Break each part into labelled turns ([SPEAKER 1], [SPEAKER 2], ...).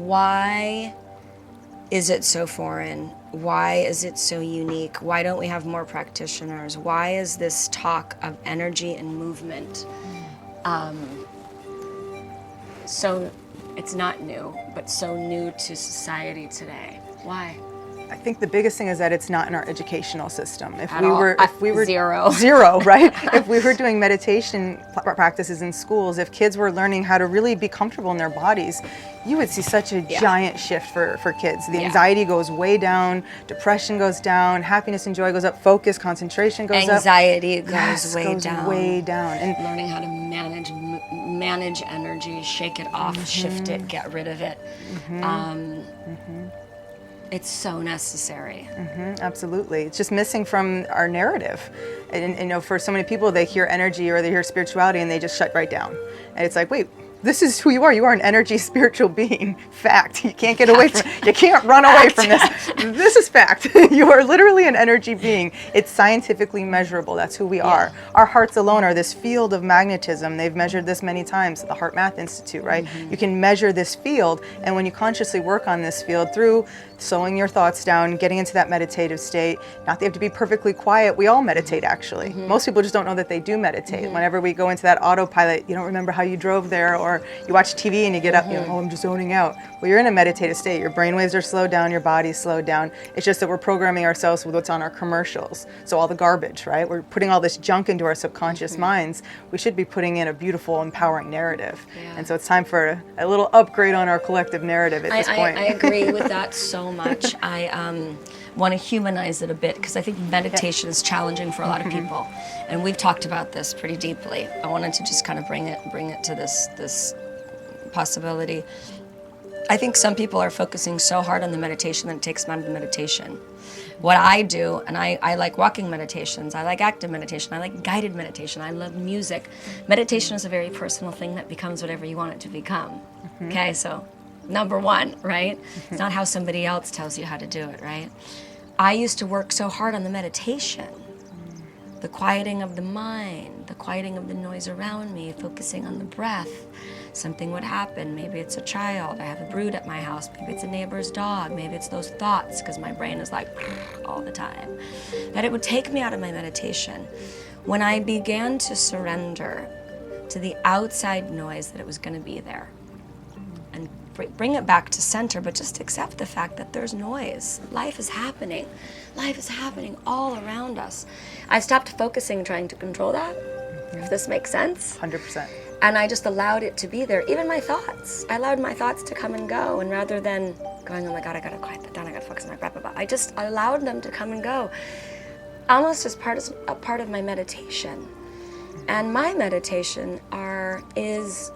[SPEAKER 1] why is it so foreign? Why is it so unique? Why don't we have more practitioners? Why is this talk of energy and movement so, it's not new, but so new to society today? Why?
[SPEAKER 2] I think the biggest thing is that it's not in our educational system. If we were
[SPEAKER 1] zero,
[SPEAKER 2] right? If we were doing meditation practices in schools, if kids were learning how to really be comfortable in their bodies, you would see such a giant shift for kids. The anxiety goes way down, depression goes down, happiness and joy goes up, focus, concentration goes up.
[SPEAKER 1] Anxiety goes way down.
[SPEAKER 2] Way down. And
[SPEAKER 1] learning how to manage energy, shake it off, shift it, get rid of it. It's so necessary.
[SPEAKER 2] Absolutely. It's just missing from our narrative. And you know, for so many people, they hear energy or they hear spirituality and they just shut right down. And it's like, wait, this is who you are. You are an energy spiritual being. Fact. You can't get away from it. You can't run away from this. This is fact. You are literally an energy being. It's scientifically measurable. That's who we are. Our hearts alone are this field of magnetism. They've measured this many times at the Heart Math Institute, right? You can measure this field, and when you consciously work on this field through slowing your thoughts down, getting into that meditative state, not that you have to be perfectly quiet. We all meditate, actually. Most people just don't know that they do meditate. Whenever we go into that autopilot, you don't remember how you drove there, or you watch TV and you get up, you know, oh, I'm just zoning out. Well, you're in a meditative state. Your brain waves are slowed down, your body's slowed down. It's just that we're programming ourselves with what's on our commercials. So all the garbage, right? We're putting all this junk into our subconscious minds. We should be putting in a beautiful, empowering narrative. And so it's time for a little upgrade on our collective narrative at this point.
[SPEAKER 1] I agree with that so much. I want to humanize it a bit because I think meditation is challenging for a lot of people, and we've talked about this pretty deeply. I wanted to just kind of bring it to this possibility. I think some people are focusing so hard on the meditation that it takes them out of the meditation. What I do, and I like walking meditations, I like active meditation, I like guided meditation, I love music. Meditation is a very personal thing that becomes whatever you want it to become. Okay, so number one, right? It's not how somebody else tells you how to do it, right? I used to work so hard on the meditation, the quieting of the mind, the quieting of the noise around me, focusing on the breath. Something would happen. Maybe it's a child. I have a brood at my house. Maybe it's a neighbor's dog. Maybe it's those thoughts, because my brain is like all the time. That it would take me out of my meditation. When I began to surrender to the outside noise that it was going to be there, and bring it back to center, but just accept the fact that there's noise. Life is happening. Life is happening all around us. I stopped focusing trying to control that, if this makes sense.
[SPEAKER 2] 100%.
[SPEAKER 1] And I just allowed it to be there. Even my thoughts. I allowed my thoughts to come and go. And rather than going, oh my God, I gotta quiet that down, I gotta focus on my breath, I just allowed them to come and go. Almost as a part of my meditation. And my meditation is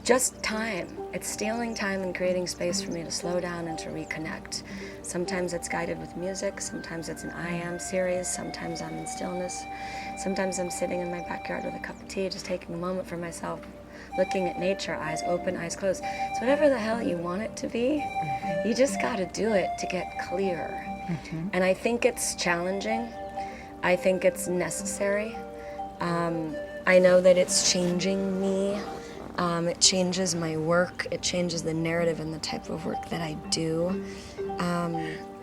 [SPEAKER 1] just time. It's stealing time and creating space for me to slow down and to reconnect. Sometimes it's guided with music, sometimes it's an I Am series, sometimes I'm in stillness, sometimes I'm sitting in my backyard with a cup of tea, just taking a moment for myself, looking at nature, eyes open, eyes closed. So whatever the hell you want it to be, you just gotta do it to get clear. And I think it's challenging. I think it's necessary. I know that it's changing me. It changes my work. It changes the narrative and the type of work that I do.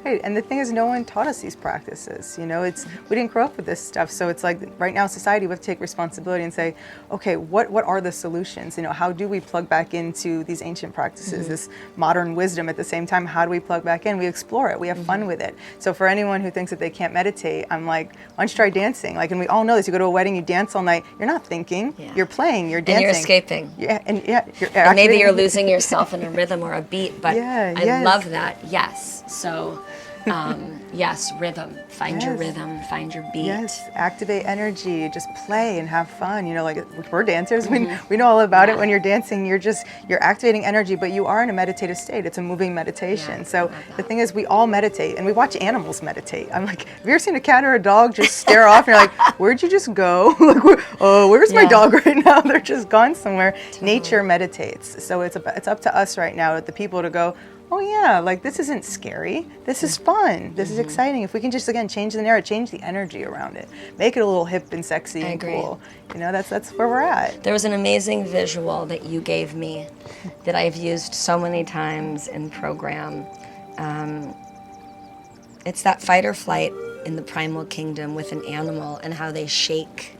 [SPEAKER 2] Right, and the thing is, no one taught us these practices. You know, we didn't grow up with this stuff. So it's like right now, society, we have to take responsibility and say, okay, what are the solutions? You know, how do we plug back into these ancient practices, this modern wisdom at the same time? How do we plug back in? We explore it. We have fun with it. So for anyone who thinks that they can't meditate, I'm like, why don't you try dancing? Like, and we all know this. You go to a wedding, you dance all night. You're not thinking. You're playing. You're dancing.
[SPEAKER 1] And you're escaping.
[SPEAKER 2] And
[SPEAKER 1] maybe you're losing yourself in a rhythm or a beat. But I love that. Yes. So. Yes, rhythm. Find your rhythm, find your beat.
[SPEAKER 2] Yes, activate energy, just play and have fun. You know, like we're dancers, we know all about it. When you're dancing, you're activating energy, but you are in a meditative state. It's a moving meditation. So the thing is, we all meditate, and we watch animals meditate. I'm like, have you ever seen a cat or a dog just stare off? And you're like, where'd you just go? Like, where's my dog right now? They're just gone somewhere. Totally. Nature meditates. So it's up to us right now, the people, to go, oh yeah, like this isn't scary. This is fun. This is exciting. If we can just, again, change the narrative, change the energy around it, make it a little hip and sexy and cool. You know, that's where we're at.
[SPEAKER 1] There was an amazing visual that you gave me that I've used so many times in program. It's that fight or flight in the primal kingdom with an animal and how they shake.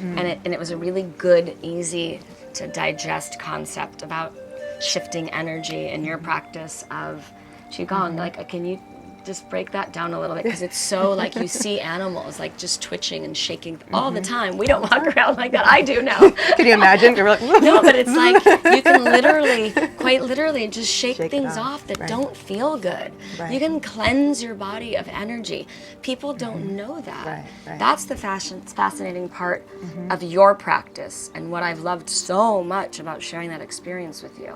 [SPEAKER 1] And it was a really good, easy to digest concept about shifting energy in your practice of Qigong. Like, can you just break that down a little bit? Because it's so, like, you see animals, like, just twitching and shaking all the time. We don't walk around like that. I do now.
[SPEAKER 2] Can you imagine? You're like,
[SPEAKER 1] no, but it's like, you can literally, quite literally, just shake things off that don't feel good. You can cleanse your body of energy. People don't know that. That's the fascinating part of your practice and what I've loved so much about sharing that experience with you.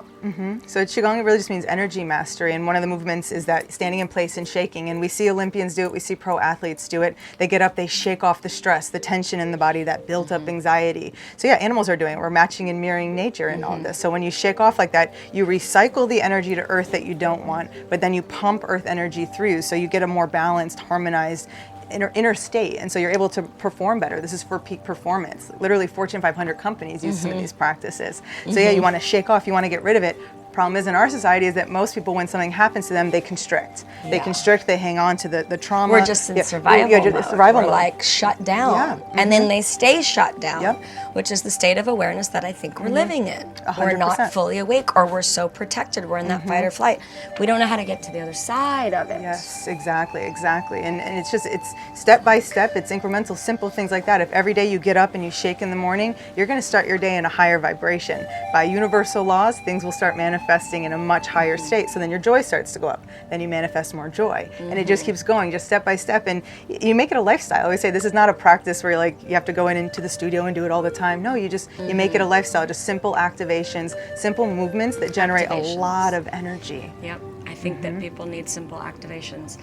[SPEAKER 2] So Qigong really just means energy mastery, and one of the movements is that standing in place and shaking, and we see Olympians do it, we see pro athletes do it. They get up, they shake off the stress, the tension in the body, that built up anxiety. So yeah, animals are doing it. We're matching and mirroring nature in all of this. So when you shake off like that, you recycle the energy to earth that you don't want, but then you pump earth energy through, so you get a more balanced, harmonized inner state, and so you're able to perform better. This is for peak performance. Literally Fortune 500 companies use some of these practices. So yeah, you want to shake off, you want to get rid of it. Problem is in our society is that most people, when something happens to them, they constrict. They constrict, they hang on to the trauma.
[SPEAKER 1] We're just in survival mode. We're like shut down. And then they stay shut down, which is the state of awareness that I think we're living in.
[SPEAKER 2] 100%.
[SPEAKER 1] We're not fully awake, or we're so protected. We're in that fight or flight. We don't know how to get to the other side of it.
[SPEAKER 2] Yes, exactly. And it's just, it's step by step, it's incremental, simple things like that. If every day you get up and you shake in the morning, you're going to start your day in a higher vibration. By universal laws, things will start manifesting in a much higher state. So then your joy starts to go up. Then you manifest more joy. And it just keeps going, just step by step. And you make it a lifestyle. I always say this is not a practice where you have to go into the studio and do it all the time. No, you make it a lifestyle, just simple activations, simple movements that generate a lot of energy.
[SPEAKER 1] Yep. I think that people need simple activations.